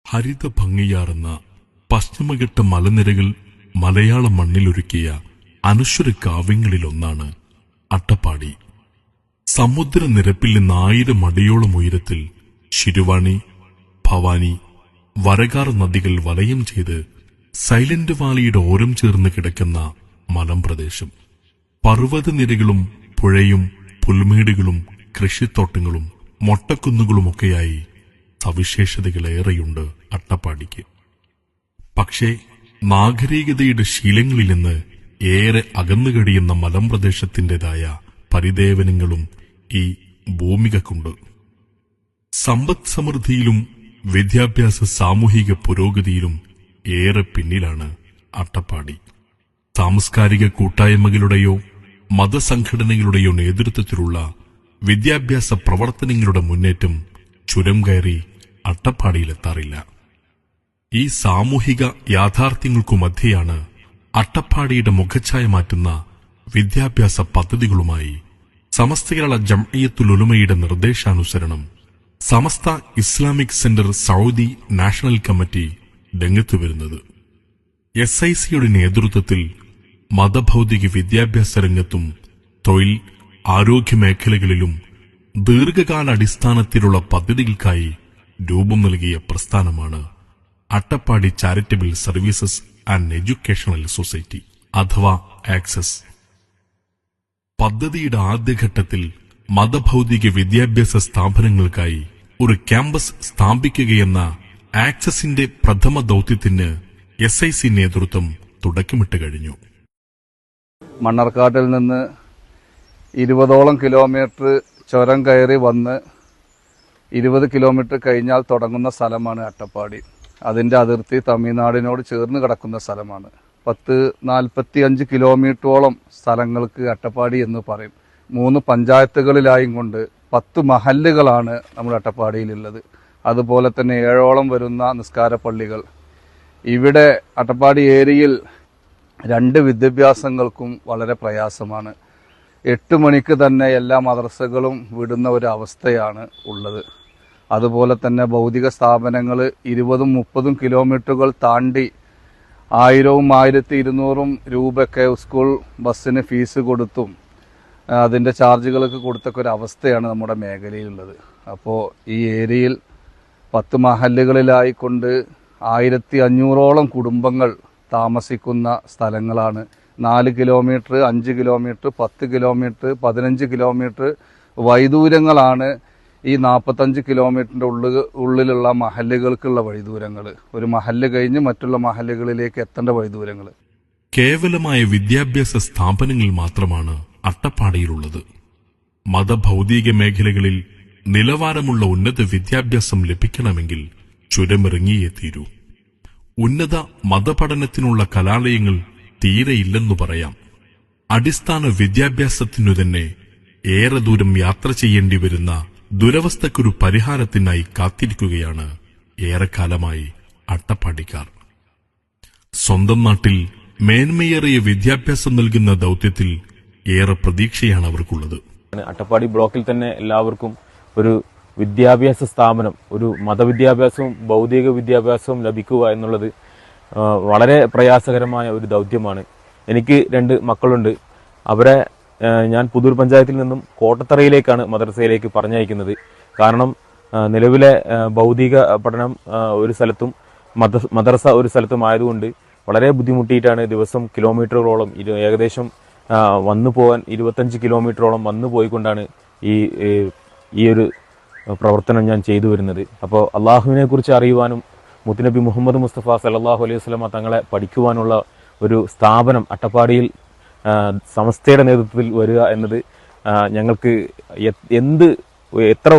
ഹരിത ഭംഗിയാർന്ന പശ്ചിമഘട്ട മലനിരകൾ മലയാള മണ്ണിലൊരുക്കിയ അനശ്വര കാവ്യങ്ങളിലൊന്നാണ് അട്ടപ്പാടി. സമുദ്രനിരപ്പിൽ നിന്ന് 1000 അടിയോളം ഉയരത്തിൽ ശിരുവാണി, ഭവാനി, വരകാർ നദികൾ വലയം ചെയ്ത് സൈലന്റ് വാലിയുടെ ഓരം ചേർന്ന് കിടക്കുന്ന മലമ്പ്രദേശം. പർവ്വതനിരകളും പുഴയും പുൽമേടുകളും കൃഷിത്തോട്ടങ്ങളും മൊട്ടക്കുന്നുകളുമൊക്കെയായി സവിശേഷതകളേറെയുണ്ട് അട്ടപ്പാടിക്ക്. പക്ഷേ നാഗരികതയുടെ ശീലങ്ങളിൽ നിന്ന് ഏറെ അകന്നുകഴിയുന്ന മലമ്പ്രദേശത്തിൻ്റെതായ പരിദേവനങ്ങളും ഈ ഭൂമികക്കുണ്ട്. സമ്പദ് സമൃദ്ധിയിലും വിദ്യാഭ്യാസ സാമൂഹിക പുരോഗതിയിലും ഏറെ പിന്നിലാണ് അട്ടപ്പാടി. സാംസ്കാരിക കൂട്ടായ്മകളുടെയോ മതസംഘടനകളുടെയോ നേതൃത്വത്തിലുള്ള വിദ്യാഭ്യാസ പ്രവർത്തനങ്ങളുടെ മുന്നേറ്റം ചുരം കയറി അട്ടപ്പാടിയിലെത്താറില്ല. ഈ സാമൂഹിക യാഥാർത്ഥ്യങ്ങൾക്കു മധ്യയാണ് അട്ടപ്പാടിയുടെ മുഖച്ഛായ മാറ്റുന്ന വിദ്യാഭ്യാസ പദ്ധതികളുമായി സമസ്ത കേരള ജംഇയ്യത്തുൽ ഉലമയുടെ നിർദ്ദേശാനുസരണം Samastha Islamic Centre Saudi National Committee രംഗത്തു വരുന്നത്. SICയുടെ നേതൃത്വത്തിൽ മതഭൗതിക വിദ്യാഭ്യാസ രംഗത്തും തൊഴിൽ, ആരോഗ്യ മേഖലകളിലും ദീർഘകാലാടിസ്ഥാനത്തിലുള്ള പദ്ധതികൾക്കായി രൂപം നൽകിയ പ്രസ്ഥാനമാണ് Attappadi charitable services and educational society അഥവാ ആക്സസ്. പദ്ധതിയുടെ ആദ്യഘട്ടത്തിൽ മതഭൗതിക വിദ്യാഭ്യാസ സ്ഥാപനങ്ങൾക്കായി ഒരു ക്യാമ്പസ് സ്ഥാപിക്കുകയെന്ന ആക്സസിന്റെ പ്രഥമ ദൌത്യത്തിന് SIC നേതൃത്വം തുടക്കമിട്ട് കഴിഞ്ഞു. മണ്ണാർക്കാട്ടിൽ നിന്ന് 20ഓളം കിലോമീറ്റർ ചുരം കയറി വന്ന് 20 കിലോമീറ്റർ കഴിഞ്ഞാൽ തുടങ്ങുന്ന സ്ഥലമാണ് അട്ടപ്പാടി. അതിന്റെ അതിർത്തി തമിഴ്നാടിനോട് ചേർന്ന് കിടക്കുന്ന സ്ഥലമാണ്. 45 കിലോമീറ്ററോളം സ്ഥലങ്ങൾക്ക് അട്ടപ്പാടി എന്ന് പറയും. 3 പഞ്ചായത്തുകളിലായും കൊണ്ട് 10 മഹല്ലുകളാണ് നമ്മുടെ അട്ടപ്പാടിയിലുള്ളത്. അതുപോലെ തന്നെ 7ഓളം വരുന്ന നിസ്കാര പള്ളികൾ. ഇവിടെ അട്ടപ്പാടി ഏരിയയിൽ 2 വിദ്യാഭ്യാസങ്ങൾക്കും വളരെ പ്രയാസമാണ്. 8 മണിക്ക് തന്നെ എല്ലാ മദ്രസകളും വിടുന്ന ഒരു അവസ്ഥയാണ് ഉള്ളത്. അതുപോലെ തന്നെ ഭൗതിക സ്ഥാപനങ്ങൾ 20-30 കിലോമീറ്ററുകൾ താണ്ടി 1000-ഉം 1200-ഉം രൂപയൊക്കെ സ്കൂൾ ബസ്സിന് ഫീസ് കൊടുത്തും അതിൻ്റെ ചാർജുകളൊക്കെ കൊടുത്തൊക്കെ ഒരു അവസ്ഥയാണ് നമ്മുടെ മേഖലയിലുള്ളത്. അപ്പോൾ ഈ ഏരിയയിൽ 10 മഹല്ലുകളിലായിക്കൊണ്ട് 1500ഓളം കുടുംബങ്ങൾ താമസിക്കുന്ന സ്ഥലങ്ങളാണ്. 4 കിലോമീറ്റർ, 5 കിലോമീറ്റർ, 10 കിലോമീറ്റർ, 15 കിലോമീറ്റർ വൈദൂരങ്ങളാണ് ഈ 45 കിലോമീറ്ററിന്റെ ഉള്ളിലുള്ള മഹല്ലുകൾക്കുള്ള വഴിദൂരങ്ങൾ. ഒരു മഹല്ല് കഴിഞ്ഞ് മറ്റുള്ള മഹല്ലുകളിലേക്ക് എത്തേണ്ട വഴിദൂരങ്ങൾ. കേവലമായ വിദ്യാഭ്യാസ സ്ഥാപനങ്ങൾ മാത്രമാണ് അട്ടപ്പാടിയിലുള്ളത്. മതഭൗതിക മേഖലകളിൽ നിലവാരമുള്ള ഉന്നത വിദ്യാഭ്യാസം ലഭിക്കണമെങ്കിൽ ചുരമിറങ്ങിയേ തീരൂ. ഉന്നത മതപഠനത്തിനുള്ള കലാലയങ്ങൾ തീരെയില്ലെന്നു പറയാം. അടിസ്ഥാന വിദ്യാഭ്യാസത്തിനു തന്നെ ഏറെ ദൂരം യാത്ര ചെയ്യേണ്ടി വരുന്ന ദുരവസ്ഥയ്ക്കൊരു പരിഹാരത്തിനായി കാത്തിരിക്കുകയാണ് ഏറെക്കാലമായി അട്ടപ്പാടിക്കാർ. സ്വന്തം നാട്ടിൽ മേന്മയേറിയ വിദ്യാഭ്യാസം നൽകുന്ന ദൌത്യത്തിൽ ഏറെ പ്രതീക്ഷയാണ് അവർക്കുള്ളത്. അട്ടപ്പാടി ബ്ലോക്കിൽ തന്നെ എല്ലാവർക്കും ഒരു വിദ്യാഭ്യാസ സ്ഥാപനം, ഒരു മതവിദ്യാഭ്യാസവും ഭൗതിക വിദ്യാഭ്യാസവും ലഭിക്കുക എന്നുള്ളത് വളരെ പ്രയാസകരമായ ഒരു ദൗത്യമാണ്. എനിക്ക് 2 മക്കളുണ്ട്. അവരെ ഞാൻ പുതൂർ പഞ്ചായത്തിൽ നിന്നും കോട്ടത്തറയിലേക്കാണ് മദ്രസയിലേക്ക് പറഞ്ഞയക്കുന്നത്. കാരണം നിലവിലെ ഭൗതിക പഠനം ഒരു സ്ഥലത്തും മദ്രസ ഒരു സ്ഥലത്തും ആയതുകൊണ്ട് വളരെ ബുദ്ധിമുട്ടിയിട്ടാണ് ദിവസം കിലോമീറ്ററുകളോളം, ഏകദേശം വന്നു പോകാൻ 25 കിലോമീറ്ററോളം വന്നു പോയിക്കൊണ്ടാണ് ഈ ഒരു പ്രവർത്തനം ഞാൻ ചെയ്തു വരുന്നത്. അപ്പോൾ അള്ളാഹുവിനെ കുറിച്ച് അറിയുവാനും മുത്തുനബി മുഹമ്മദ് മുസ്തഫ സല്ലല്ലാഹു അലൈഹി വസല്ലമ തങ്ങളെ പഠിക്കുവാനുള്ള ഒരു സ്ഥാപനം അട്ടപ്പാടിയിൽ സമസ്തയുടെ നേതൃത്വത്തിൽ വരിക എന്നത് ഞങ്ങൾക്ക് എത്ര